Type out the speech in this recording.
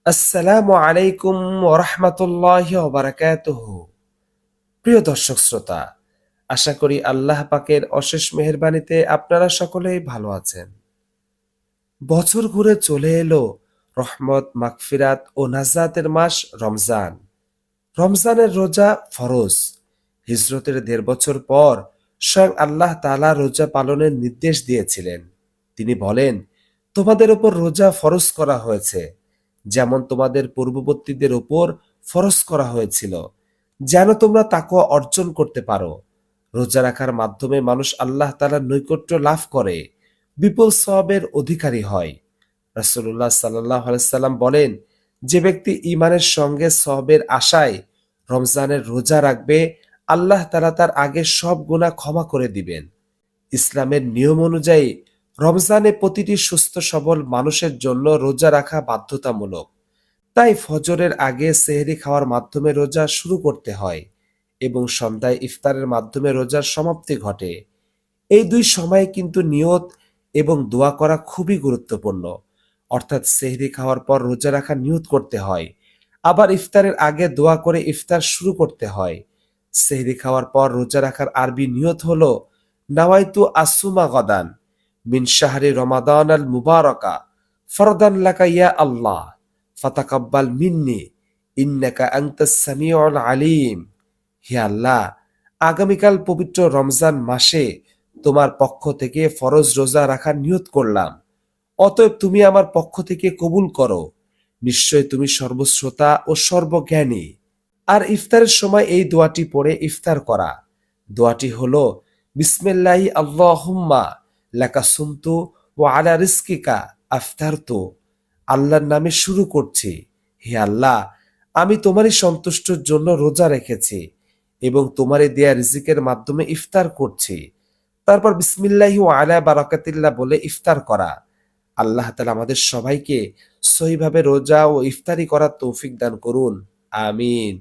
আসসালামু আলাইকুম ওয়া রাহমাতুল্লাহি ওয়া বারাকাতুহু। প্রিয় দর্শক শ্রোতা, আশা করি আল্লাহ পাকের অশেষ মেহেরবানিতে আপনারা সকলেই ভালো আছেন। বছর ঘুরে চলে এলো রহমত, মাগফিরাত ও নাজাতের মাস রমজান। রমজানের রোজা ফরজ। হিজরতের ১.৫ বছর পর স্বয়ং আল্লাহ তাআলা রোজা পালনের নির্দেশ দিয়েছিলেন। তিনি বলেন, তোমাদের উপর রোজা ফরজ করা হয়েছে, যেমন তোমাদের পূর্ববর্তীদের উপর ফরজ করা হয়েছিল, যেন তোমরা তাকওয়া অর্জন করতে পারো। রোজা রাখার মাধ্যমে মানুষ আল্লাহ তাআলার নৈকট্য লাভ করে, বিপুল সওয়াবের অধিকারী হয়। রাসূলুল্লাহ সাল্লাল্লাহু আলাইহি সাল্লাম বলেন, যে ব্যক্তি ঈমানের সঙ্গে সওয়াবের আশায় রমজানের রোজা রাখবে, আল্লাহ তাআলা তার আগের সব গুনাহ ক্ষমা করে দিবেন। ইসলামের নিয়ম অনুযায়ী রমজানে প্রতিটি সুস্থ সবল মানুষের জন্য রোজা রাখা বাধ্যতামূলক। তাই ফজরের আগে সেহরি খাওয়ার মাধ্যমে রোজা শুরু করতে হয় এবং সন্ধ্যায় ইফতারের মাধ্যমে রোজার সমাপ্তি ঘটে। এই দুই সময়ে কিন্তু নিয়ত এবং দোয়া করা খুবই গুরুত্বপূর্ণ। অর্থাৎ সেহরি খাওয়ার পর রোজা রাখার নিয়ত করতে হয়, আবার ইফতারের আগে দোয়া করে ইফতার শুরু করতে হয়। সেহরি খাওয়ার পর রোজা রাখার আরবি নিয়ত হলো নাওয়াইতু আসুমা গদান মিন শাহরি রমাদান আল মুবারকা ফরদান লাকা ইয়া আল্লাহ ফাতাকাব্বাল মিন্নি ইন্নাকা আনতাস সামিউল আলিম। হে আল্লাহ, আগামীকাল পবিত্র রমজান মাসে তোমার পক্ষ থেকে ফরজ রোজা রাখার নিয়ত করলাম, অতএব তুমি আমার পক্ষ থেকে কবুল করো। নিশ্চয় তুমি সর্বশ্রোতা ও সর্বজ্ঞানী। আর ইফতারের সময় এই দোয়াটি পড়ে ইফতার করা। দোয়াটি হলো, বিসমিল্লাহি আল্লাহুম্মা লাকা সুমতু ওয়া আলা রিজকিকা আফতারতু। আল্লাহর নামে শুরু করছি। হে আল্লাহ, আমি তোমারই সন্তুষ্টর জন্য রোজা রেখেছি এবং তোমারই দেয়া রিজিকের মাধ্যমে ইফতার করছি। তারপর বিসমিল্লাহি ওয়া আলা বারাকাতিল্লাহ বলে ইফতার করা। আল্লাহ তাআলা আমাদের সবাইকে সহিভাবে রোজা ও ইফতারি করার তৌফিক দান করুন। আমিন।